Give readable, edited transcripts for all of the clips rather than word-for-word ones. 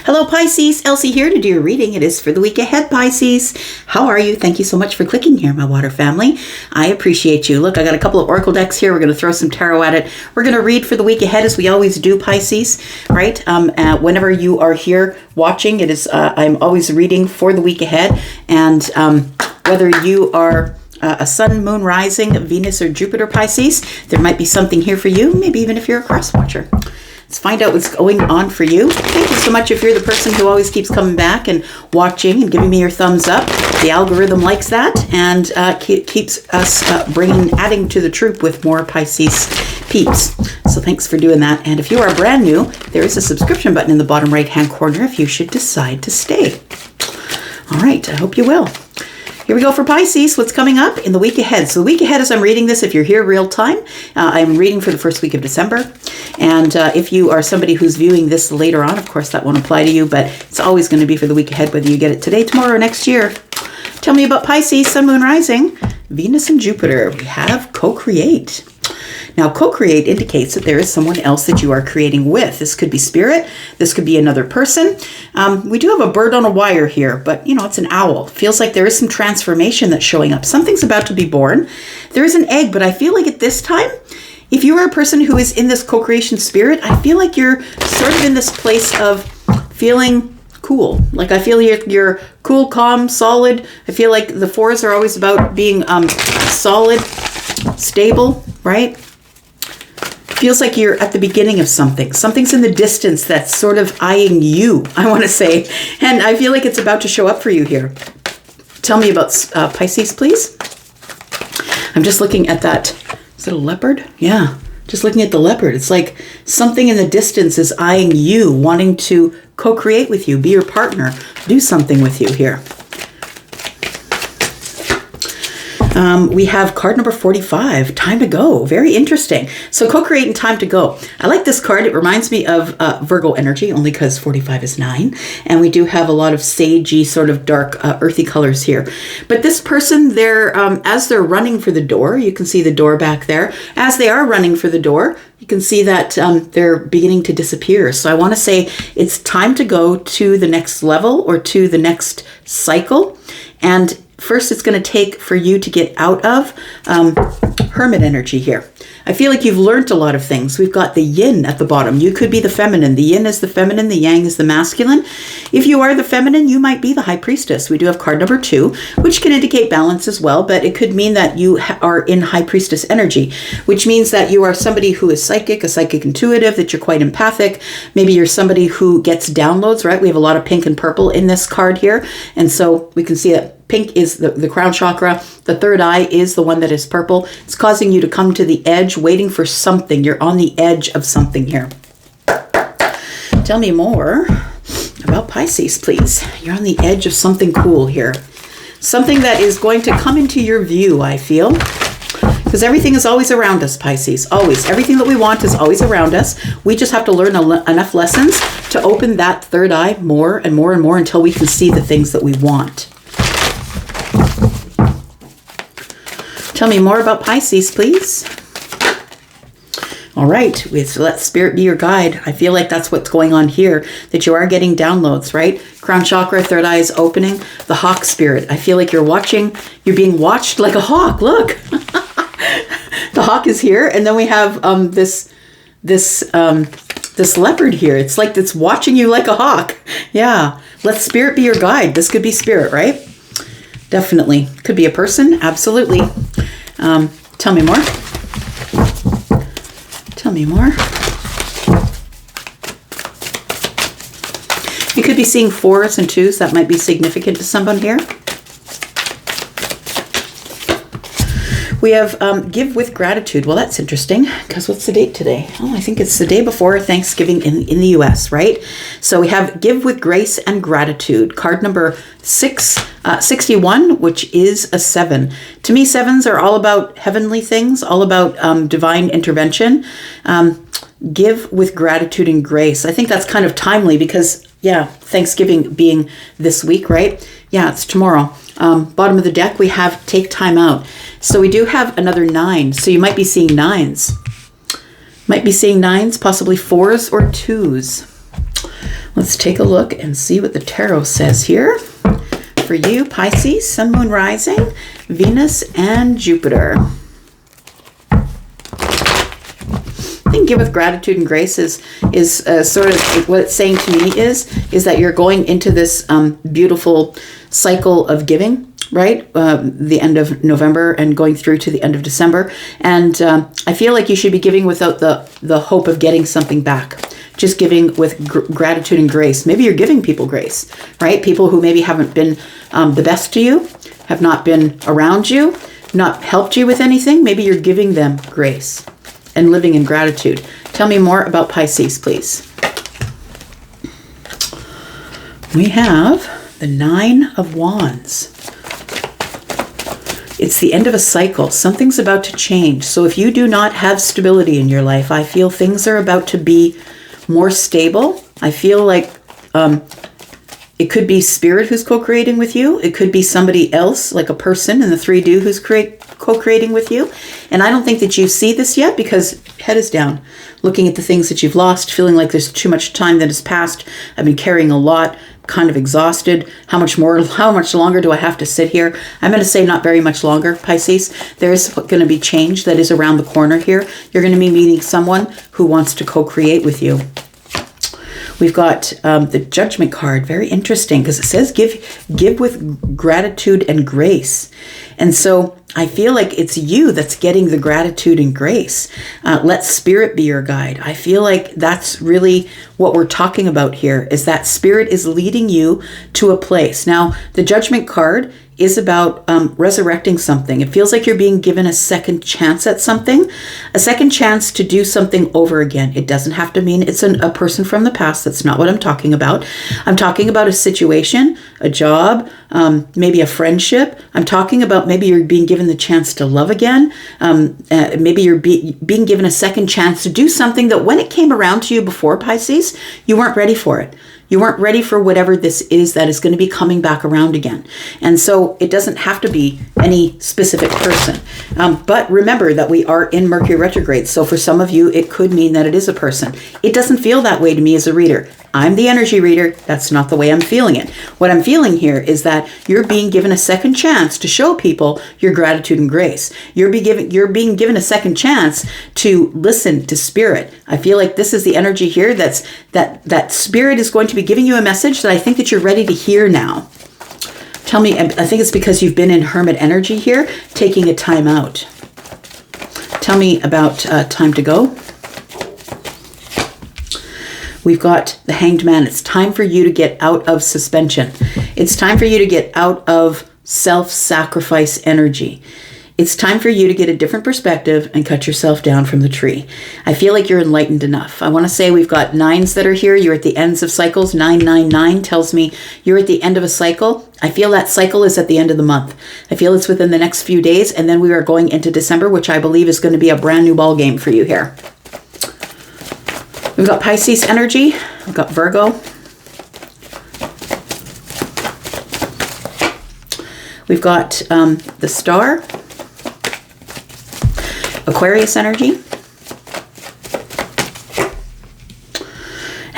Hello Pisces, Elsie here to do your reading. It is for the week ahead, Pisces. How are you? Thank you so much for clicking here, my water family. I appreciate you. Look, I got a couple of oracle decks here. We're going to throw some tarot at it. We're going to read for the week ahead as we always do, Pisces, right? Whenever you are here watching, it is I'm always reading for the week ahead. And whether you are a sun, moon, rising, Venus, or Jupiter, Pisces, there might be something here for you, maybe even if you're a cross watcher. Let's find out what's going on for you. Thank you so much if you're the person who always keeps coming back and watching and giving me your thumbs up. The algorithm likes that and keeps us adding to the troop with more Pisces peeps. So thanks for doing that. And if you are brand new, there is a subscription button in the bottom right-hand corner if you should decide to stay. All right, I hope you will. Here we go for Pisces. What's coming up in the week ahead? So the week ahead, as I'm reading this, if you're here real time, I'm reading for the first week of December. And if you are somebody who's viewing this later on, of course, that won't apply to you, but it's always going to be for the week ahead, whether you get it today, tomorrow, or next year. Tell me about Pisces, Sun, Moon, Rising, Venus, and Jupiter. We have co-create. Now, co-create indicates that there is someone else that you are creating with. This could be spirit. This could be another person. We do have a bird on a wire here, but, it's an owl. Feels like there is some transformation that's showing up. Something's about to be born. There is an egg, but I feel like at this time, if you are a person who is in this co-creation spirit, I feel like you're sort of in this place of feeling cool. Like I feel you're cool, calm, solid. I feel like the fours are always about being solid, stable, right? Feels like you're at the beginning of something. Something's in the distance that's sort of eyeing you, I want to say. And I feel like it's about to show up for you here. Tell me about Pisces, please. I'm just looking at that. Is it a leopard? Yeah, just looking at the leopard. It's like something in the distance is eyeing you, wanting to co-create with you, be your partner, do something with you here. We have card number 45, Time to Go. Very interesting. So co-create and Time to Go. I like this card. It reminds me of Virgo energy, only because 45 is 9. And we do have a lot of sagey, sort of dark, earthy colors here. But this person, as they're running for the door, you can see the door back there. As they are running for the door, you can see that they're beginning to disappear. So I want to say it's time to go to the next level or to the next cycle. And first, it's going to take for you to get out of hermit energy here. I feel like you've learned a lot of things. We've got the yin at the bottom. You could be the feminine. The yin is the feminine. The yang is the masculine. If you are the feminine, you might be the high priestess. We do have card number 2, which can indicate balance as well, but it could mean that you are in high priestess energy, which means that you are somebody who is psychic, a psychic intuitive, that you're quite empathic. Maybe you're somebody who gets downloads, right? We have a lot of pink and purple in this card here. And so we can see that pink is the crown chakra. The third eye is the one that is purple. It's causing you to come to the edge, waiting for something. You're on the edge of something here. Tell me more about Pisces, please. You're on the edge of something cool here. Something that is going to come into your view, I feel. Because everything is always around us, Pisces. Always. Everything that we want is always around us. We just have to learn enough lessons to open that third eye more and more and more until we can see the things that we want. Tell me more about Pisces, please. All right, let Spirit be your guide. I feel like that's what's going on here, that you are getting downloads, right? Crown chakra, third eye is opening. The hawk spirit. I feel like you're being watched like a hawk. Look, the hawk is here. And then we have this leopard here. It's like it's watching you like a hawk. Yeah, let Spirit be your guide. This could be Spirit, right? Definitely. Could be a person. Absolutely. Tell me more. Tell me more. You could be seeing 4s and 2s. That might be significant to someone here. We have give with gratitude. Well, that's interesting because what's the date today? Oh, I think it's the day before Thanksgiving in the U.S., right? So we have give with grace and gratitude. Card number 61, which is a 7. To me, 7s are all about heavenly things, all about divine intervention. Give with gratitude and grace. I think that's kind of timely because, Thanksgiving being this week, right? Yeah, it's tomorrow. Bottom of the deck, we have take time out. So we do have another 9. So you might be seeing 9s. Might be seeing 9s, possibly 4s or 2s. Let's Let's take a look and see what the tarot says here for you, Pisces, Sun, Moon, Rising, Venus, and Jupiter. I think give with gratitude and grace is sort of what it's saying to me is that you're going into this beautiful cycle of giving, right? The end of November and going through to the end of December. And I feel like you should be giving without the hope of getting something back. Just giving with gratitude and grace. Maybe you're giving people grace, right? People who maybe haven't been the best to you, have not been around you, not helped you with anything. Maybe you're giving them grace and living in gratitude. Tell me more about Pisces, please. We have the 9 of Wands. It's the end of a cycle. Something's about to change. So if you do not have stability in your life, I feel things are about to be more stable. I feel like it could be spirit who's co-creating with you. It could be somebody else, like a person in the 3D who's co-creating with you. And I don't think that you see this yet because head is down, looking at the things that you've lost, feeling like there's too much time that has passed. I've been carrying a lot, kind of exhausted. How much longer do I have to sit here? I'm going to say not very much longer, Pisces. There's going to be change that is around the corner here. You're going to be meeting someone who wants to co-create with you. We've got the Judgment card. Very interesting because it says give with gratitude and grace. And so I feel like it's you that's getting the gratitude and grace. Let spirit be your guide. I feel like that's really what we're talking about here, is that spirit is leading you to a place. Now, the Judgment card is about resurrecting something. It feels like you're being given a second chance at something, a second chance to do something over again. It doesn't have to mean it's a person from the past. That's not what I'm talking about. I'm talking about a situation, a job, maybe a friendship. I'm talking about maybe you're being given the chance to love again. Maybe you're being given a second chance to do something that when it came around to you before, Pisces, you weren't ready for it. You weren't ready for whatever this is that is going to be coming back around again. And so it doesn't have to be any specific person. But remember that we are in Mercury retrograde. So for some of you, it could mean that it is a person. It doesn't feel that way to me as a reader. I'm the energy reader. That's not the way I'm feeling it. What I'm feeling here is that you're being given a second chance to show people your gratitude and grace. You're being given a second chance to listen to spirit. I feel like this is the energy here that spirit is going to be giving you a message that I think that you're ready to hear now. Tell me, I think it's because you've been in hermit energy here, taking a time out. Tell me about time to go. We've got the Hanged Man. It's time for you to get out of suspension. It's time for you to get out of self-sacrifice energy. It's time for you to get a different perspective and cut yourself down from the tree. I feel like you're enlightened enough. I want to say we've got 9s that are here. You're at the ends of cycles. 999 tells me you're at the end of a cycle. I feel that cycle is at the end of the month. I feel it's within the next few days, and then we are going into December, which I believe is going to be a brand new ball game for you here. We've got Pisces energy. We've got Virgo. We've got the Star. Aquarius energy.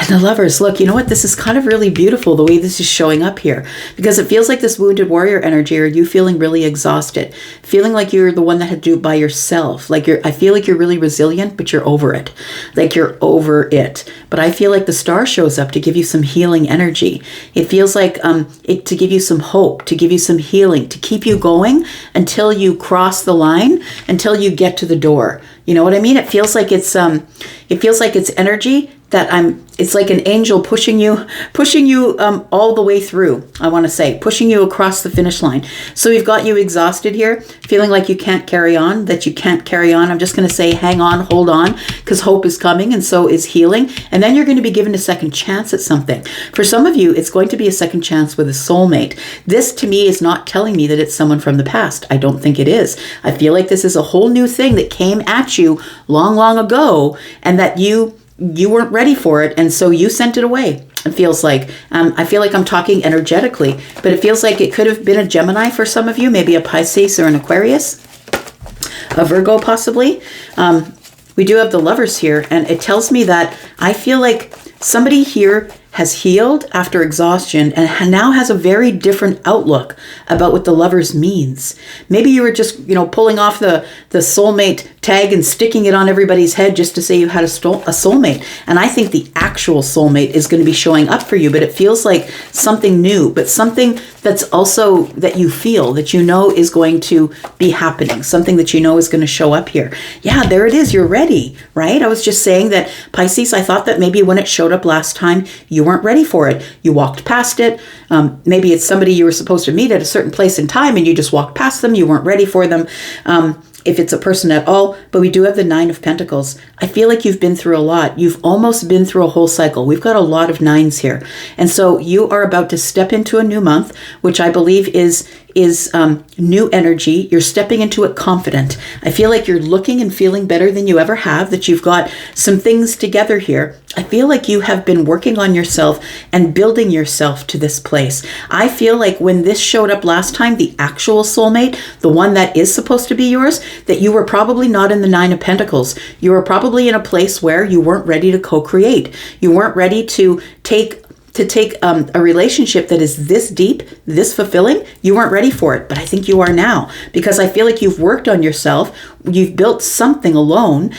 And the Lovers. Look, you know what? This is kind of really beautiful the way this is showing up here, because it feels like this wounded warrior energy, or you feeling really exhausted, feeling like you're the one that had to do it by yourself. Like I feel like you're really resilient, but you're over it. Like you're over it. But I feel like the Star shows up to give you some healing energy. It feels like to give you some hope, to give you some healing, to keep you going until you cross the line, until you get to the door. You know what I mean? It feels like it's energy that it's like an angel pushing you all the way through, I want to say, pushing you across the finish line. So we've got you exhausted here, feeling like you can't carry on, that you can't carry on. I'm just going to say, hang on, hold on, because hope is coming, and so is healing. And then you're going to be given a second chance at something. For some of you, it's going to be a second chance with a soulmate. This, to me, is not telling me that it's someone from the past. I don't think it is. I feel like this is a whole new thing that came at you long, long ago, and that you weren't ready for it, and so you sent it away. It feels like, I feel like I'm talking energetically, but it feels like it could have been a Gemini for some of you, maybe a Pisces or an Aquarius, a Virgo possibly. We do have the Lovers here, and it tells me that I feel like somebody here has healed after exhaustion and now has a very different outlook about what the lovers means. Maybe you were just, pulling off the soulmate tag and sticking it on everybody's head just to say you had a soulmate. And I think the actual soulmate is going to be showing up for you, but it feels like something new, but something that's also that you feel, that you know is going to be happening, something that you know is going to show up here. Yeah, there it is. You're ready, right? I was just saying that, Pisces, I thought that maybe when it showed up last time, you weren't ready for it. You walked past it. Maybe it's somebody you were supposed to meet at a certain place in time and you just walked past them. You weren't ready for them. If it's a person at all, but we do have the 9 of Pentacles. I feel like you've been through a lot. You've almost been through a whole cycle. We've got a lot of 9s here. And so you are about to step into a new month, which I believe is new energy. You're stepping into it confident. I feel like you're looking and feeling better than you ever have, that you've got some things together here. I feel like you have been working on yourself and building yourself to this place. I feel like when this showed up last time, the actual soulmate, the one that is supposed to be yours, that you were probably not in the 9 of Pentacles. You were probably in a place where you weren't ready to co-create. You weren't ready to take a relationship that is this deep, this fulfilling. You weren't ready for it, but I think you are now, because I feel like you've worked on yourself. You've built something alone.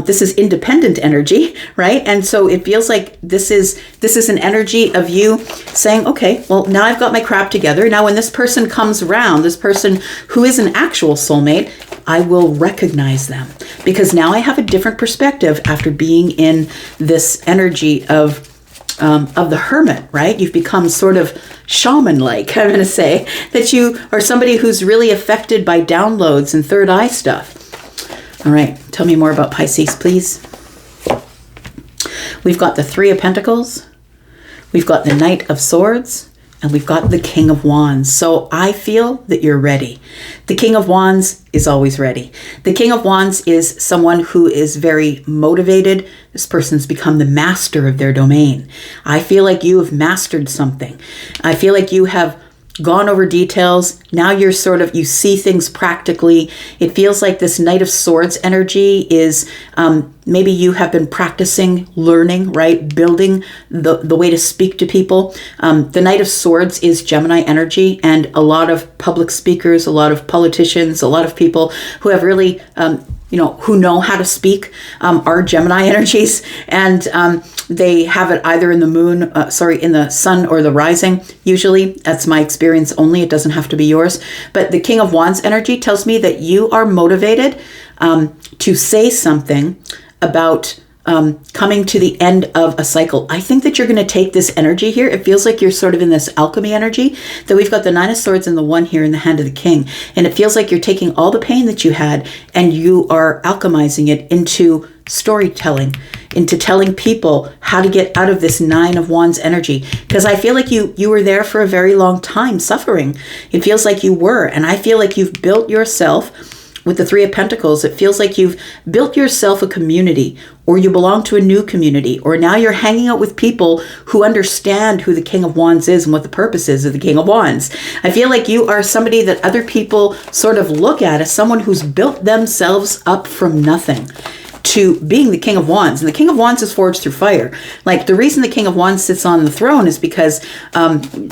This is independent energy, right? And so it feels like this is an energy of you saying, okay, well, now I've got my crap together. Now when this person comes around, this person who is an actual soulmate, I will recognize them, because now I have a different perspective after being in this energy of the hermit, right? You've become sort of shaman-like, I'm going to say, that you are somebody who's really affected by downloads and third eye stuff. All right, tell me more about Pisces, please. We've got the 3 of Pentacles, we've got the Knight of Swords, and we've got the King of Wands. So I feel that you're ready. The King of Wands is always ready. The King of Wands is someone who is very motivated. This person's become the master of their domain. I feel like you have mastered something. I feel like you have gone over details. Now you see things practically. It feels like this Knight of Swords energy is maybe you have been practicing, learning, right? Building the way to speak to people. The Knight of Swords is Gemini energy, and a lot of public speakers, a lot of politicians, a lot of people who have really who know how to speak are Gemini energies, and they have it either in the moon, in the sun or the rising. Usually, that's my experience only. It doesn't have to be yours. But the King of Wands energy tells me that you are motivated to say something about coming to the end of a cycle. I think that you're going to take this energy here. It feels like you're sort of in this alchemy energy, that we've got the 9 of Swords and the 1 here in the hand of the King. And it feels like you're taking all the pain that you had and you are alchemizing it into storytelling, into telling people how to get out of this 9 of Wands energy. Because I feel like you were there for a very long time suffering. It feels like you were. And I feel like you've built yourself with the 3 of Pentacles. It feels like you've built yourself a community, or you belong to a new community, or now you're hanging out with people who understand who the King of Wands is and what the purpose is of the King of Wands. I feel like you are somebody that other people sort of look at as someone who's built themselves up from nothing to being the King of Wands. And the King of Wands is forged through fire. Like, the reason the King of Wands sits on the throne is because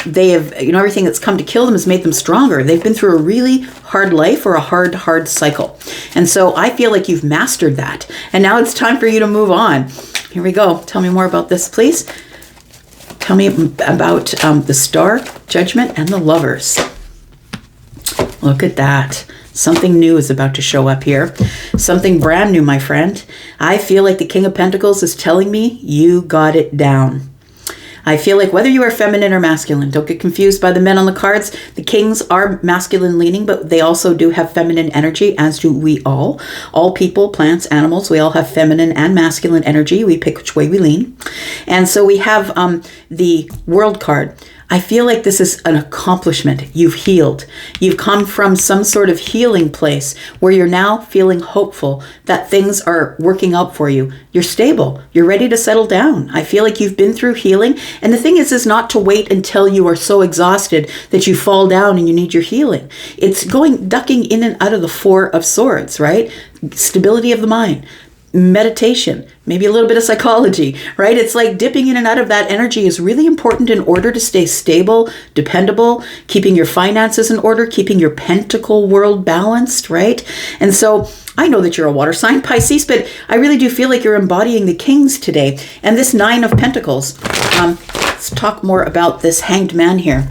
they have, everything that's come to kill them has made them stronger. They've been through a really hard life, or a hard cycle. And so I feel like you've mastered that. And now it's time for you to move on. Here we go. Tell me more about this, please. Tell me about the Star, Judgment, and the Lovers. Look at that. Something new is about to show up here. Something brand new, my friend. I feel like the King of Pentacles is telling me you got it down. I feel like whether you are feminine or masculine, don't get confused by the men on the cards. The kings are masculine leaning, but they also do have feminine energy, as do we all. All people, plants, animals, we all have feminine and masculine energy. We pick which way we lean. And so we have the World card. I feel like this is an accomplishment. You've healed. You've come from some sort of healing place where you're now feeling hopeful that things are working out for you. You're stable. You're ready to settle down. I feel like you've been through healing. And the thing is not to wait until you are so exhausted that you fall down and you need your healing. It's ducking in and out of the 4 of Swords, right? Stability of the mind. meditation, maybe a little bit of psychology, right? It's like dipping in and out of that energy is really important in order to stay stable, dependable, keeping your finances in order, keeping your pentacle world balanced, right? And so I know that you're a water sign, Pisces, but I really do feel like you're embodying the kings today. And this 9 of Pentacles, let's talk more about this Hanged Man here.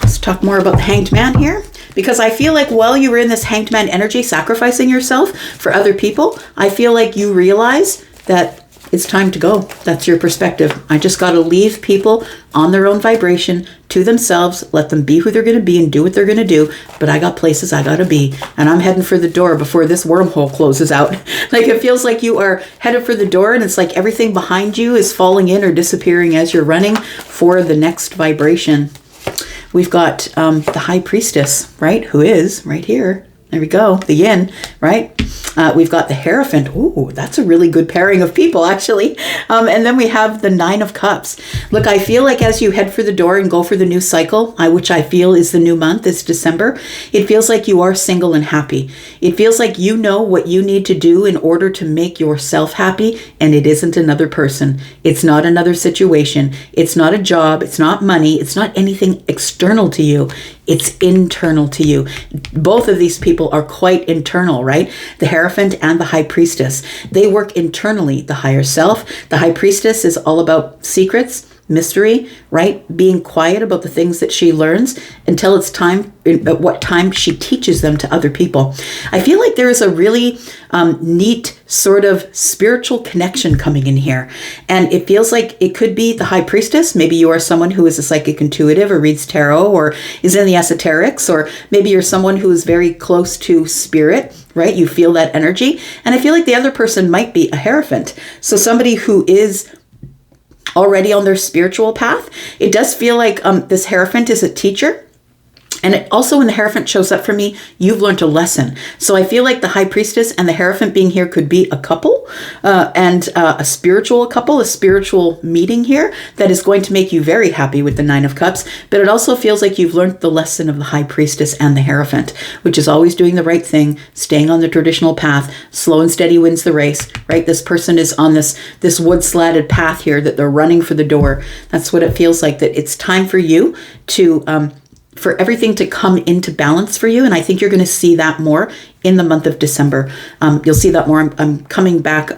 Let's talk more about the Hanged Man here. Because I feel like while you were in this Hanged Man energy, sacrificing yourself for other people, I feel like you realize that it's time to go. That's your perspective. I just got to leave people on their own vibration to themselves, let them be who they're going to be and do what they're going to do. But I got places I got to be, and I'm heading for the door before this wormhole closes out. Like it feels like you are headed for the door, and it's like everything behind you is falling in or disappearing as you're running for the next vibration. We've got the High Priestess, right? Who is right here. There we go. The Yin, right? We've got the Hierophant. Ooh, that's a really good pairing of people, actually. And then we have the 9 of Cups. Look, I feel like as you head for the door and go for the new cycle, which I feel is the new month, is December, it feels like you are single and happy. It feels like you know what you need to do in order to make yourself happy, and it isn't another person. It's not another situation. It's not a job. It's not money. It's not anything external to you. It's internal to you. Both of these people are quite internal, right? The Hierophant and the High Priestess. They work internally, the higher self. The High Priestess is all about secrets, mystery, right? Being quiet about the things that she learns until it's time, at what time she teaches them to other people. I feel like there is a really neat sort of spiritual connection coming in here. And it feels like it could be the High Priestess. Maybe you are someone who is a psychic intuitive or reads tarot or is in the esoterics, or maybe you're someone who is very close to spirit, right? You feel that energy. And I feel like the other person might be a Hierophant. So somebody who is already on their spiritual path. It does feel like this Hierophant is a teacher. And it also, when the Hierophant shows up for me, you've learned a lesson. So I feel like the High Priestess and the Hierophant being here could be a couple and a spiritual couple, a spiritual meeting here that is going to make you very happy with the 9 of Cups. But it also feels like you've learned the lesson of the High Priestess and the Hierophant, which is always doing the right thing, staying on the traditional path. Slow and steady wins the race, right? This person is on this wood-slatted path here that they're running for the door. That's what it feels like, that it's time for you to for everything to come into balance for you. And I think you're going to see that more in the month of December. You'll see that more. I'm coming back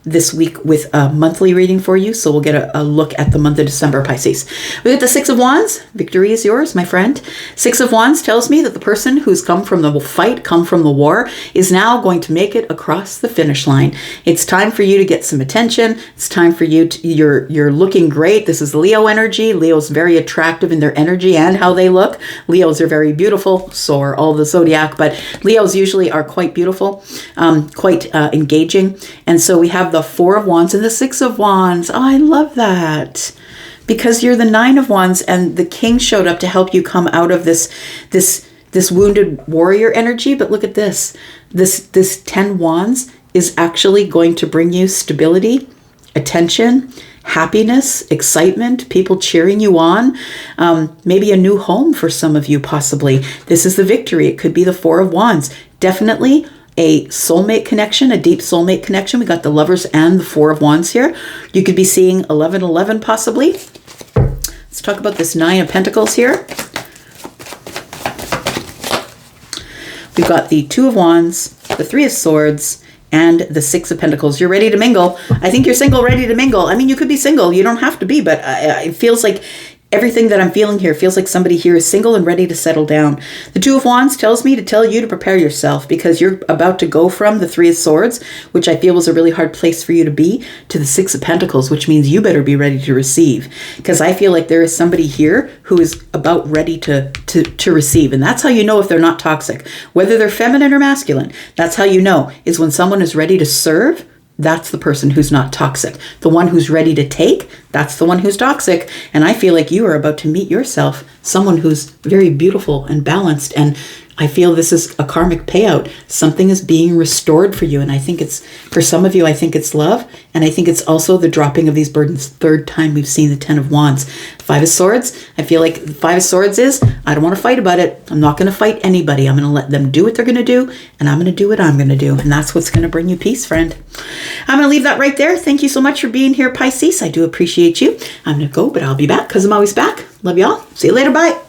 this week with a monthly reading for you. So we'll get a look at the month of December, Pisces. We get the 6 of Wands. Victory is yours, my friend. 6 of Wands tells me that the person who's come from the fight, come from the war, is now going to make it across the finish line. It's time for you to get some attention. It's time for you to, you're looking great. This is Leo energy. Leo's very attractive in their energy and how they look. Leos are very beautiful. So are all the zodiac, but Leos usually are quite beautiful, quite engaging. And so we have the 4 of Wands and the 6 of Wands. Oh, I love that. Because you're the 9 of Wands and the King showed up to help you come out of this wounded warrior energy. But look at this. This 10 Wands is actually going to bring you stability, attention, happiness, excitement, people cheering you on, maybe a new home for some of you, possibly. This is the Victory. It could be the 4 of Wands. Definitely a soulmate connection, a deep soulmate connection. We got the Lovers and the 4 of Wands here. You could be seeing 1111 possibly. Let's talk about this 9 of Pentacles here. We've got the 2 of Wands, the 3 of Swords, and the 6 of Pentacles. You're ready to mingle. I think you're single, ready to mingle. I mean, you could be single. You don't have to be, but it feels like everything that I'm feeling here feels like somebody here is single and ready to settle down. The 2 of Wands tells me to tell you to prepare yourself, because you're about to go from the 3 of Swords, which I feel was a really hard place for you to be, to the 6 of Pentacles, which means you better be ready to receive. Because I feel like there is somebody here who is about ready to receive. And that's how you know if they're not toxic. Whether they're feminine or masculine, that's how you know, is when someone is ready to serve. That's the person who's not toxic. The one who's ready to take, that's the one who's toxic. And I feel like you are about to meet yourself, someone who's very beautiful and balanced and I feel this is a karmic payout. Something is being restored for you. And I think it's, for some of you, I think it's love. And I think it's also the dropping of these burdens. Third time we've seen the Ten of Wands. Five of Swords, I feel like the Five of Swords is, I don't want to fight about it. I'm not going to fight anybody. I'm going to let them do what they're going to do. And I'm going to do what I'm going to do. And that's what's going to bring you peace, friend. I'm going to leave that right there. Thank you so much for being here, Pisces. I do appreciate you. I'm going to go, but I'll be back because I'm always back. Love y'all. See you later. Bye.